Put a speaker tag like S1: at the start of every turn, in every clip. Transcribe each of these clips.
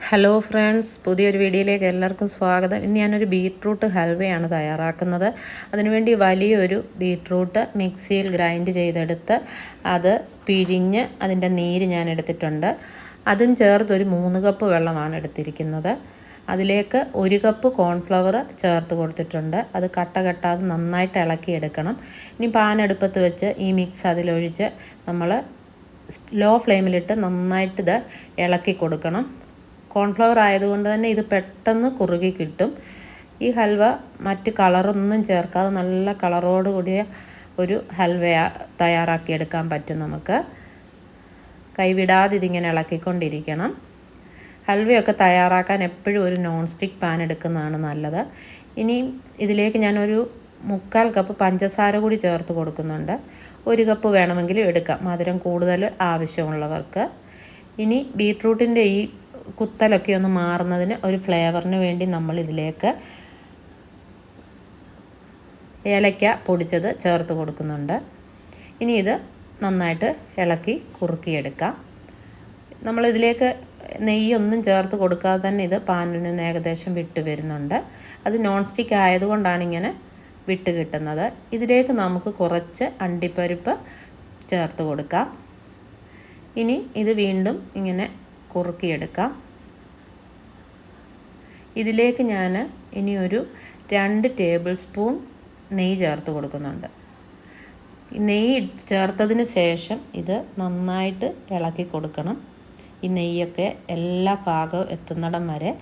S1: Hello friends, പുതിയൊരു വീഡിയോയിലേക്ക് എല്ലാവർക്കും സ്വാഗതം. ഇന്ന് ഞാനൊരു ബീറ്റ്റൂട്ട് ഹൽവയാണ് തയ്യാറാക്കുന്നത്. അതിനുവേണ്ടി വലിയൊരു ബീറ്റ്റൂട്ട് മിക്സിയിൽ ഗ്രൈൻഡ് ചെയ്തെടുത്ത് അത് പിഴിഞ്ഞ് അതിൻ്റെ നീര് ഞാൻ എടുത്തിട്ടുണ്ട്. അതും ചേർത്തൊരു 3 കപ്പ് വെള്ളമാണ് എടുത്തിരിക്കുന്നത്. അതിലേക്ക് 1 കപ്പ് കോൺഫ്ലവർ ചേർത്ത് കൊടുത്തിട്ടുണ്ട്. അത് കട്ട കെട്ടാതെ നന്നായിട്ട് ഇളക്കിയെടുക്കണം. ഇനി പാൻ അടുപ്പത്ത് വെച്ച് ഈ മിക്സ് അതിലൊഴിച്ച് നമ്മൾ ലോ ഫ്ലെയിമിലിട്ട് നന്നായിട്ട് ഇത് ഇളക്കി കൊടുക്കണം. കോൺഫ്ലവർ ആയതുകൊണ്ട് തന്നെ ഇത് പെട്ടെന്ന് കുറുകി കിട്ടും. ഈ ഹൽവ മറ്റ് കളറൊന്നും ചേർക്കാതെ നല്ല കളറോട് കൂടിയ ഒരു ഹൽവ തയ്യാറാക്കിയെടുക്കാൻ പറ്റും. നമുക്ക് കൈവിടാതെ ഇതിങ്ങനെ ഇളക്കിക്കൊണ്ടിരിക്കണം. ഹൽവയൊക്കെ തയ്യാറാക്കാൻ എപ്പോഴും ഒരു നോൺ സ്റ്റിക്ക് പാൻ എടുക്കുന്നതാണ് നല്ലത്. ഇനി ഇതിലേക്ക് ഞാനൊരു 3/4 കപ്പ് പഞ്ചസാര കൂടി ചേർത്ത് കൊടുക്കുന്നുണ്ട്. 1 കപ്പ് വേണമെങ്കിലും എടുക്കാം, മധുരം കൂടുതൽ ആവശ്യമുള്ളവർക്ക്. ഇനി ബീറ്റ്റൂട്ടിൻ്റെ ഈ കുത്തലൊക്കെ ഒന്ന് മാറുന്നതിന് ഒരു ഫ്ലേവറിന് വേണ്ടി നമ്മൾ ഇതിലേക്ക് ഏലക്ക പൊടിച്ചത് ചേർത്ത് കൊടുക്കുന്നുണ്ട്. ഇനി ഇത് നന്നായിട്ട് ഇളക്കി കുറുക്കിയെടുക്കാം. നമ്മളിതിലേക്ക് നെയ്യൊന്നും ചേർത്ത് കൊടുക്കാതെ തന്നെ ഇത് പാനിൽ നിന്ന് ഏകദേശം വിട്ട് വരുന്നുണ്ട്. അത് നോൺ സ്റ്റിക്ക് ആയതുകൊണ്ടാണ് ഇങ്ങനെ വിട്ട് കിട്ടുന്നത്. ഇതിലേക്ക് നമുക്ക് കുറച്ച് അണ്ടിപ്പരിപ്പ് ചേർത്ത് കൊടുക്കാം. ഇനി ഇത് വീണ്ടും ഇങ്ങനെ കുറുക്കിയെടുക്കാം. ഇതിലേക്ക് ഞാൻ ഇനി ഒരു 2 ടേബിൾ സ്പൂൺ നെയ്യ് ചേർത്ത് കൊടുക്കുന്നുണ്ട്. നെയ്യ് ചേർത്തതിന് ശേഷം ഇത് നന്നായിട്ട് ഇളക്കി കൊടുക്കണം. ഈ നെയ്യൊക്കെ എല്ലാ ഭാഗവും എത്തുന്നിടം വരെ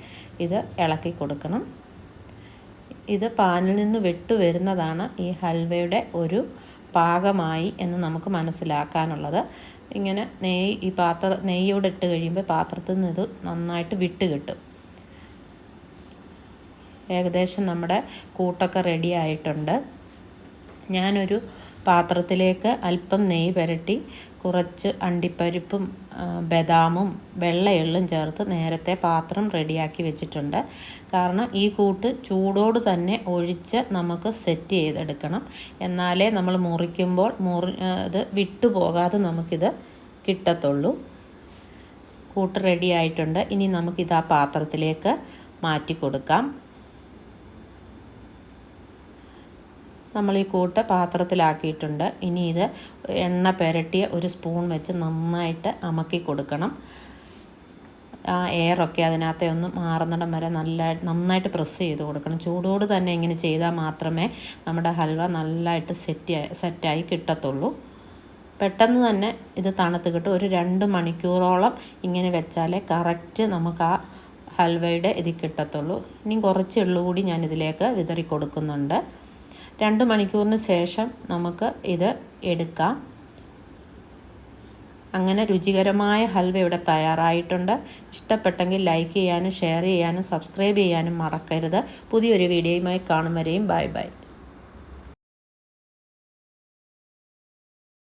S1: ഇത് ഇളക്കി കൊടുക്കണം. ഇത് പാനിൽ നിന്ന് വിട്ടു വരുന്നതാണ് ഈ ഹൽവയുടെ ഒരു പാകമായി എന്ന് നമുക്ക് മനസ്സിലാക്കാനുള്ളത്. ഇങ്ങനെ നെയ്യോടെ ഇട്ട് കഴിയുമ്പോൾ പാത്രത്തിൽ നിന്ന് ഇത് നന്നായിട്ട് വിട്ട് കിട്ടും. ഏകദേശം നമ്മുടെ കൂട്ടൊക്കെ റെഡി ആയിട്ടുണ്ട്. ഞാനൊരു പാത്രത്തിലേക്ക് അല്പം നെയ്യ് പുരട്ടി കുറച്ച് അണ്ടിപ്പരിപ്പും ബദാമും വെള്ള എള്ളും ചേർത്ത് നേരത്തെ പാത്രം റെഡിയാക്കി വെച്ചിട്ടുണ്ട്. കാരണം ഈ കൂട്ട് ചൂടോട് തന്നെ ഒഴിച്ച് നമുക്ക് സെറ്റ് ചെയ്തെടുക്കണം. എന്നാലേ നമ്മൾ മുറിക്കുമ്പോൾ ഇത് വിട്ടുപോകാതെ നമുക്കിത് കിട്ടത്തുള്ളൂ. കൂട്ട് റെഡി ആയിട്ടുണ്ട്. ഇനി നമുക്കിത് ആ പാത്രത്തിലേക്ക് മാറ്റി കൊടുക്കാം. നമ്മൾ ഈ കൂട്ട് പാത്രത്തിലാക്കിയിട്ടുണ്ട്. ഇനി ഇത് എണ്ണ പുരട്ടിയ ഒരു സ്പൂൺ വെച്ച് നന്നായിട്ട് അമക്കി കൊടുക്കണം. ആ എയറൊക്കെ അതിനകത്തെ ഒന്ന് മാറുന്നിടം വരെ നന്നായിട്ട് പ്രസ് ചെയ്ത് കൊടുക്കണം. ചൂടോട് തന്നെ ഇങ്ങനെ ചെയ്താൽ മാത്രമേ നമ്മുടെ ഹൽവ നല്ലതായിട്ട് സെറ്റായി കിട്ടത്തുള്ളൂ. പെട്ടെന്ന് തന്നെ ഇത് തണുത്ത് കിട്ടും. ഒരു 2 മണിക്കൂറോളം ഇങ്ങനെ വെച്ചാലേ കറക്റ്റ് നമുക്ക് ആ ഹൽവയുടെ ഇത് കിട്ടത്തുള്ളൂ. ഇനി കുറച്ച് എള്ളു കൂടി ഞാൻ ഇതിലേക്ക് വിതറി കൊടുക്കുന്നുണ്ട്. 2 മണിക്കൂറിന് ശേഷം നമുക്ക് ഇത് എടുക്കാം. അങ്ങനെ രുചികരമായ ഹൽവ ഇവിടെ തയ്യാറായിട്ടുണ്ട്. ഇഷ്ടപ്പെട്ടെങ്കിൽ ലൈക്ക് ചെയ്യാനും ഷെയർ ചെയ്യാനും സബ്സ്ക്രൈബ് ചെയ്യാനും മറക്കരുത്. പുതിയൊരു വീഡിയോയുമായി കാണും വരെയും ബൈ ബൈ.